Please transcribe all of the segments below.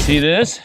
See this?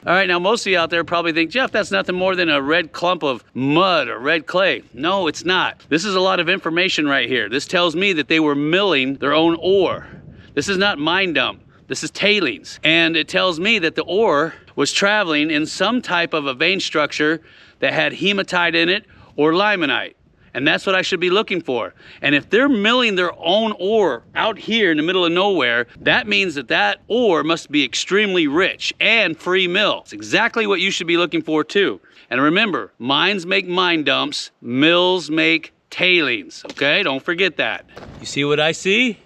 All right, now most of you out there probably think, Jeff, that's nothing more than a red clump of mud or red clay. No, it's not. This is a lot of information right here. This tells me that they were milling their own ore. This is not mine dump. This is tailings. And it tells me that the ore was traveling in some type of a vein structure that had hematite in it or limonite. And that's what I should be looking for. And if they're milling their own ore out here in the middle of nowhere, that means that that ore must be extremely rich and free mill. It's exactly what you should be looking for too. And remember, mines make mine dumps, mills make tailings, okay? Don't forget that. You see what I see?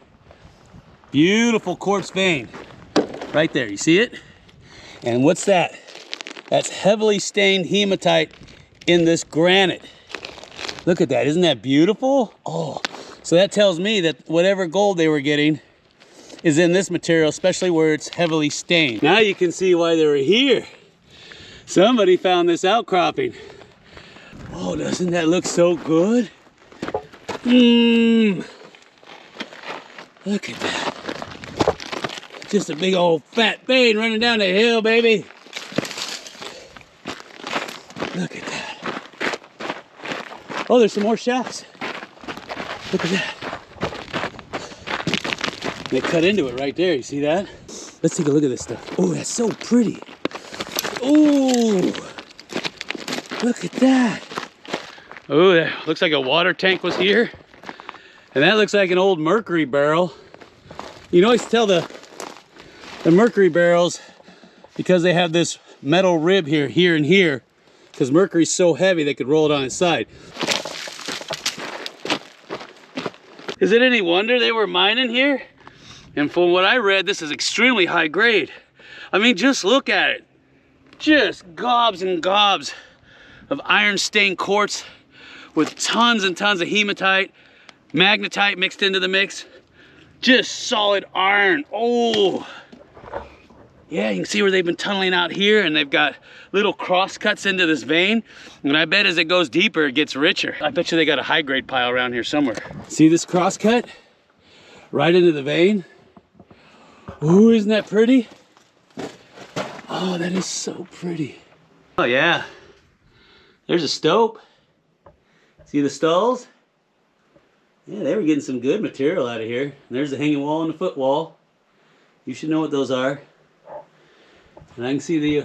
Beautiful quartz vein. Right there, you see it? And what's that? That's heavily stained hematite in this granite. Look at that, isn't that beautiful? Oh, so that tells me that whatever gold they were getting is in this material, especially where it's heavily stained. Now you can see why they were here. Somebody found this outcropping. Oh, doesn't that look so good? Look at that. Just a big old fat vein running down the hill, baby. Look at that. Oh, there's some more shafts. Look at that. They cut into it right there. You see that? Let's take a look at this stuff. Oh, that's so pretty. Oh, look at that. Oh, that looks like a water tank was here. And that looks like an old mercury barrel. You can always tell the mercury barrels because they have this metal rib here, and here. Because mercury's so heavy they could roll it on its side. Is it any wonder they were mining here? And from what I read, this is extremely high grade. I mean, just look at it. Just gobs and gobs of iron stained quartz with tons and tons of hematite, magnetite mixed into the mix. Just solid iron. Oh, yeah, you can see where they've been tunneling out here, and they've got little cross cuts into this vein. And I bet as it goes deeper, it gets richer. I bet you they got a high grade pile around here somewhere. See this cross cut? Right into the vein. Ooh, isn't that pretty? Oh, that is so pretty. Oh yeah, there's a stope. See the stalls? Yeah, they were getting some good material out of here. And there's the hanging wall and the foot wall. You should know what those are. And I can see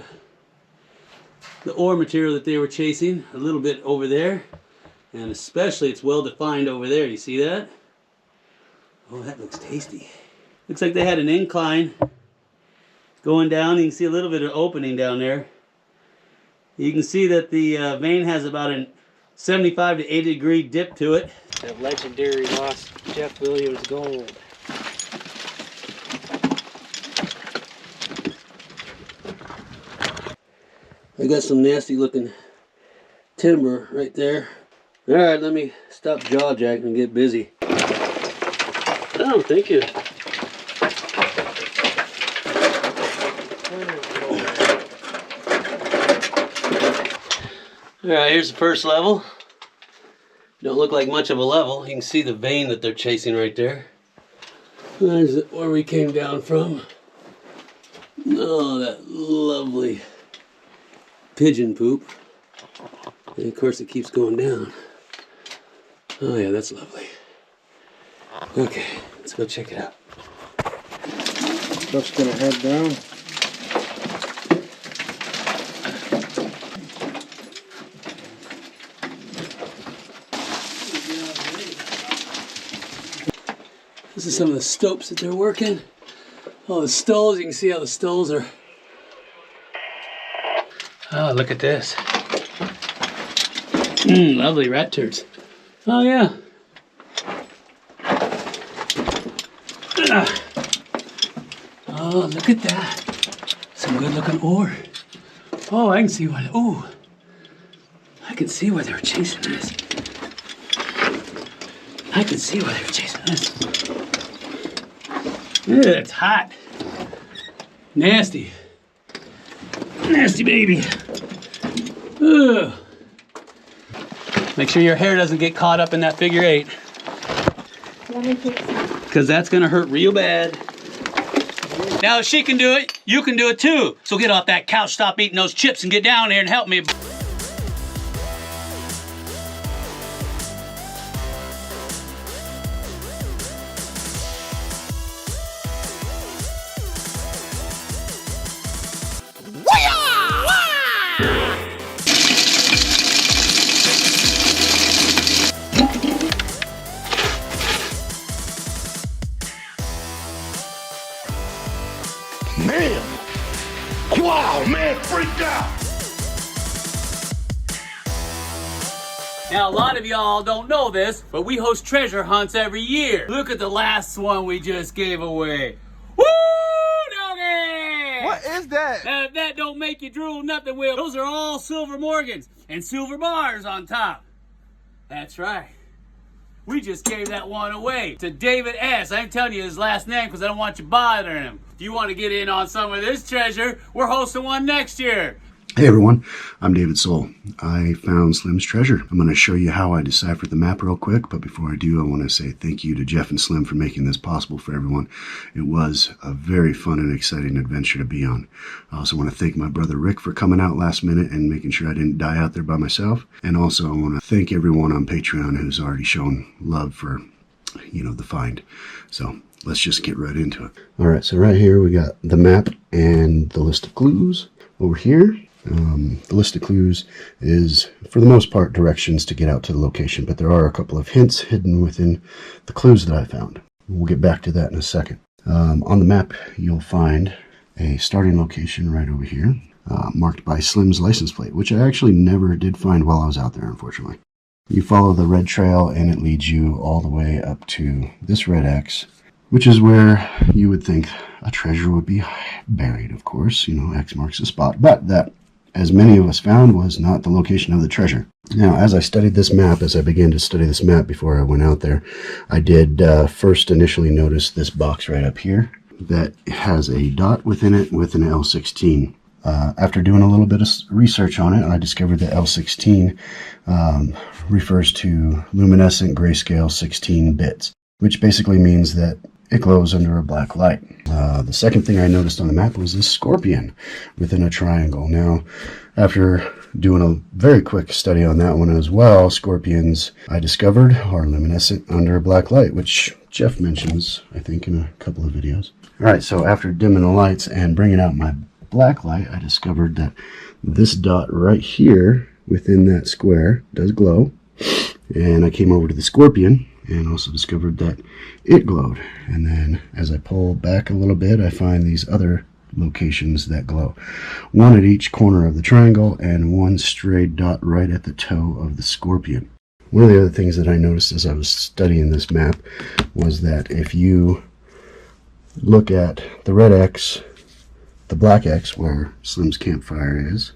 the ore material that they were chasing a little bit over there. And especially it's well defined over there. You see that? Oh, that looks tasty. Looks like they had an incline going down. You can see a little bit of opening down there. You can see that the vein has about a 75 to 80 degree dip to it. That legendary lost Jeff Williams gold. I got some nasty looking timber right there. All right, let me stop jaw jacking and get busy. Oh, thank you. All right, here's the first level. Don't look like much of a level. You can see the vein that they're chasing right there. There's where we came down from. Oh, that lovely pigeon poop. And of course it keeps going down. Oh yeah, that's lovely. Okay, let's go check it out. Stuff's gonna head down. This is some of the stopes that they're working. Oh, the stalls, you can see how the stalls are. Oh, look at this. Lovely rat turds. Oh, yeah. Oh, look at that. Some good looking ore. Oh, I can see why. Oh, I can see why they were chasing this. I can see why they were chasing this. Yeah, it's hot. Nasty. Nasty baby. Ugh. Make sure your hair doesn't get caught up in that figure eight. Let me fix it. Because that's going to hurt real bad. Now if she can do it, you can do it too. So get off that couch, stop eating those chips, and get down here and help me. Man! Wow, man, freaked out! Now, a lot of y'all don't know this, but we host treasure hunts every year. Look at the last one we just gave away. Woo, doggy! What is that? Now, if that don't make you drool, nothing will. Those are all silver Morgans and silver bars on top. That's right. We just gave that one away to David S. I ain't telling you his last name because I don't want you bothering him. If you want to get in on some of this treasure, we're hosting one next year. Hey everyone, I'm David Soul. I found Slim's treasure. I'm going to show you how I deciphered the map real quick, but before I do, I want to say thank you to Jeff and Slim for making this possible for everyone. It was a very fun and exciting adventure to be on. I also want to thank my brother Rick for coming out last minute and making sure I didn't die out there by myself. And also I want to thank everyone on Patreon who's already shown love for, the find. So let's just get right into it. All right, so right here we got the map and the list of clues. Over here, the list of clues is, for the most part, directions to get out to the location, but there are a couple of hints hidden within the clues that I found. We'll get back to that in a second. On the map, you'll find a starting location right over here, marked by Slim's license plate, which I actually never did find while I was out there, unfortunately. You follow the red trail, and it leads you all the way up to this red X, which is where you would think a treasure would be buried, of course. X marks the spot, but that, as many of us found, was not the location of the treasure. Now, as I studied this map, as I began to study this map before I went out there, I did first initially notice this box right up here that has a dot within it with an L16. After doing a little bit of research on it, I discovered that L16 refers to luminescent grayscale 16 bits, which basically means that it glows under a black light. The second thing I noticed on the map was this scorpion within a triangle. Now, after doing a very quick study on that one as well, scorpions, I discovered, are luminescent under a black light, which Jeff mentions, I think, in a couple of videos. All right, so after dimming the lights and bringing out my black light, I discovered that this dot right here within that square does glow. And I came over to the scorpion and also discovered that it glowed. And then as I pull back a little bit, I find these other locations that glow. One at each corner of the triangle and one stray dot right at the toe of the scorpion. One of the other things that I noticed as I was studying this map was that if you look at the red X, the black X where Slim's campfire is,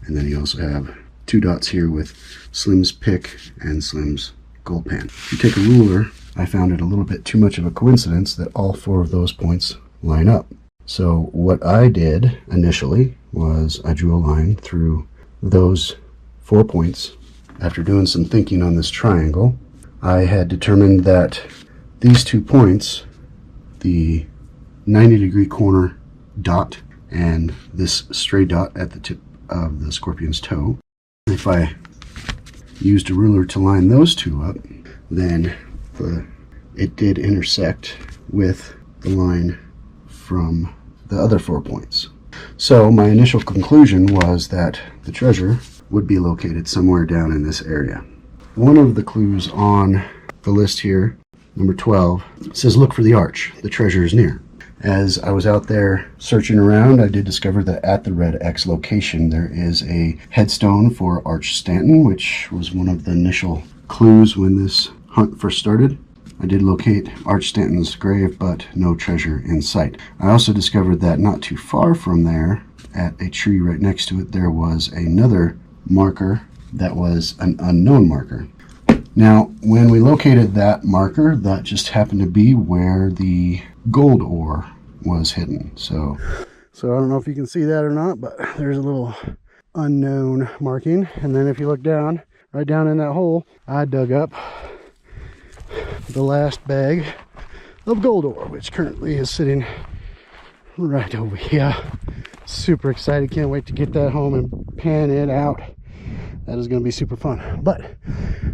and then you also have two dots here with Slim's pick and Slim's gold pan. If you take a ruler, I found it a little bit too much of a coincidence that all four of those points line up. So what I did initially was I drew a line through those 4 points. After doing some thinking on this triangle, I had determined that these 2 points, the 90-degree corner dot and this stray dot at the tip of the scorpion's toe, if I used a ruler to line those two up, then it did intersect with the line from the other 4 points. So my initial conclusion was that the treasure would be located somewhere down in this area. One of the clues on the list here, number 12, says look for the arch. The treasure is near. As I was out there searching around, I did discover that at the red X location there is a headstone for Arch Stanton, which was one of the initial clues when this hunt first started. I did locate Arch Stanton's grave, but no treasure in sight. I also discovered that not too far from there, at a tree right next to it, there was another marker that was an unknown marker. Now, when we located that marker, that just happened to be where the gold ore was hidden. So I don't know if you can see that or not, but there's a little unknown marking. And then if you look down, right down in that hole, I dug up the last bag of gold ore, which currently is sitting right over here. Super excited, can't wait to get that home and pan it out. That is going to be super fun. But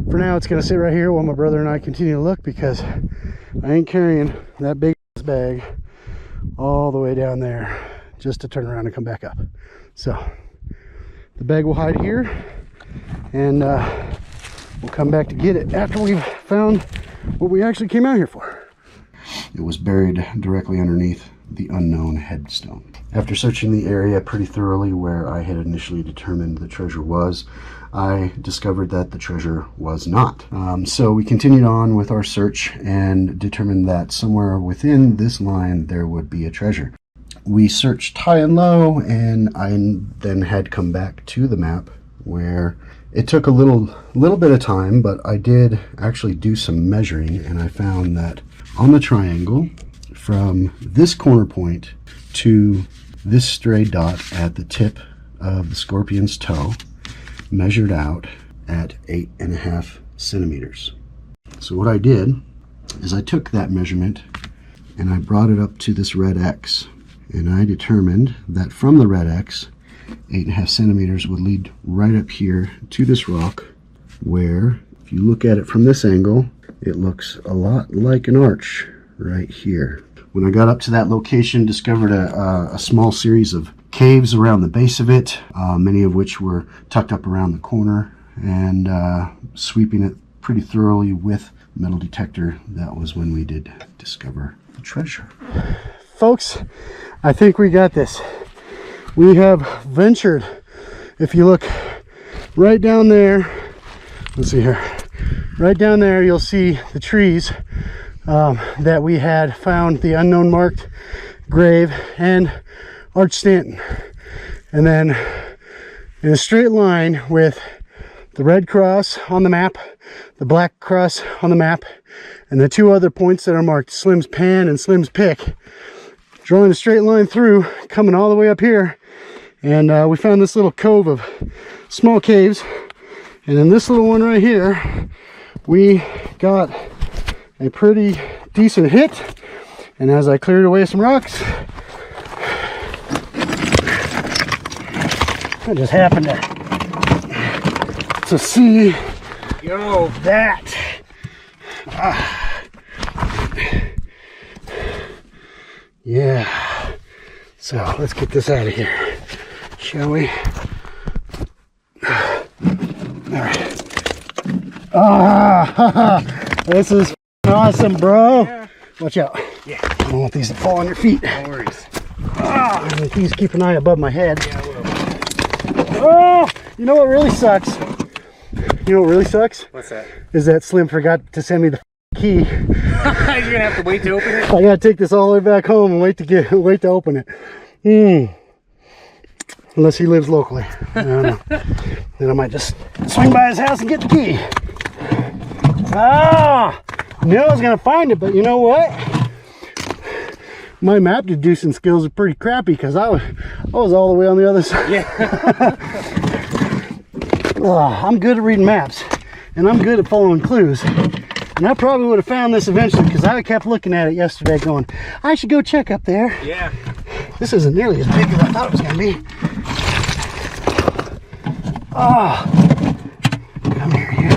for now, it's going to sit right here while my brother and I continue to look, because I ain't carrying that big bag all the way down there just to turn around and come back up. So the bag will hide here, and we'll come back to get it after we've found what we actually came out here for. It was buried directly underneath the unknown headstone. After searching the area pretty thoroughly where I had initially determined the treasure was, I discovered that the treasure was not. So we continued on with our search and determined that somewhere within this line there would be a treasure. We searched high and low, and I then had come back to the map, where it took a little bit of time, but I did actually do some measuring, and I found that on the triangle from this corner point to this stray dot at the tip of the scorpion's toe measured out at 8.5 centimeters. So what I did is I took that measurement and I brought it up to this red X, and I determined that from the red X, 8.5 centimeters would lead right up here to this rock, where if you look at it from this angle, it looks a lot like an arch right here. When I got up to that location, discovered a small series of caves around the base of it, many of which were tucked up around the corner, and sweeping it pretty thoroughly with metal detector, that was when we did discover the treasure. Folks, I think we got this. We have ventured. If you look right down there, let's see here, right down there, you'll see the trees that we had found the unknown marked grave and Arch Stanton. And then in a straight line with the red cross on the map, the black cross on the map, and the two other points that are marked Slim's Pan and Slim's Pick, drawing a straight line through, coming all the way up here. And we found this little cove of small caves, and in this little one right here we got a pretty decent hit. And as I cleared away some rocks, I just happened to see that. Yeah. So let's get this out of here, shall we? All right. This is awesome, bro. Yeah. Watch out. Yeah. I don't want these to fall on your feet. No worries. Please keep an eye above my head. Yeah, I will. Oh, you know what really sucks? You know what really sucks? What's that? Is that Slim forgot to send me the key. You're gonna have to wait to open it? I gotta take this all the way back home and wait to open it. Unless he lives locally. I don't know. Then I might just swing by his house and get the key. I knew I was gonna find it, but you know what? My map deducing skills are pretty crappy, because I was all the way on the other side. Yeah. I'm good at reading maps, and I'm good at following clues. And I probably would have found this eventually, because I kept looking at it yesterday going, I should go check up there. Yeah. This isn't nearly as big as I thought it was going to be. Come here, you.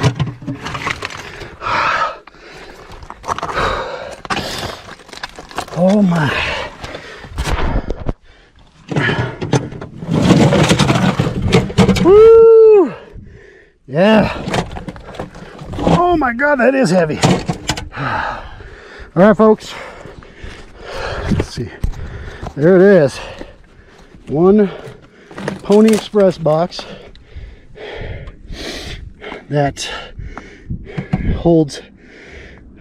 Oh my. Woo! Yeah. Oh my God, that is heavy. All right, folks. Let's see. There it is. One Pony Express box that holds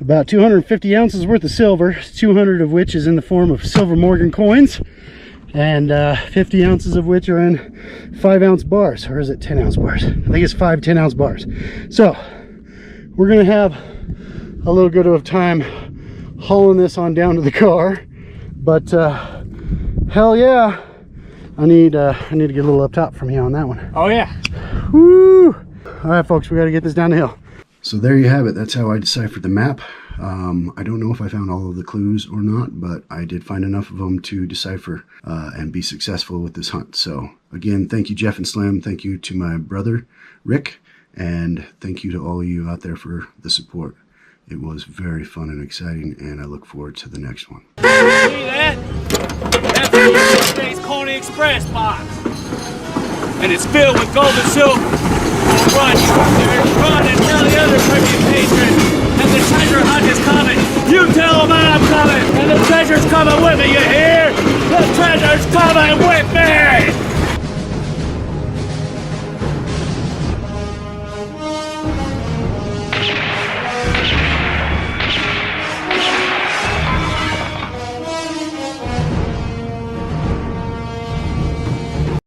about 250 ounces worth of silver, 200 of which is in the form of silver Morgan coins, and 50 ounces of which are in 5-ounce bars. Or is it 10-ounce bars? I think it's 5 10-ounce bars. So we're gonna have a little bit of time hauling this on down to the car, but hell yeah, I need to get a little up top from here on that one. Oh yeah. Woo! All right, folks, we got to get this down the hill. So there you have it. That's how I deciphered the map. I don't know if I found all of the clues or not, but I did find enough of them to decipher and be successful with this hunt. So again, thank you, Jeff and Slim. Thank you to my brother, Rick, and thank you to all of you out there for the support. It was very fun and exciting, and I look forward to the next one. See that? That's the yesterday's Coney Express box. And it's filled with gold and silver. Run, run and tell the other Caribbean patrons that the treasure hunt is coming. You tell them I'm coming, and the treasure's coming with me, you hear? The treasure's coming with me!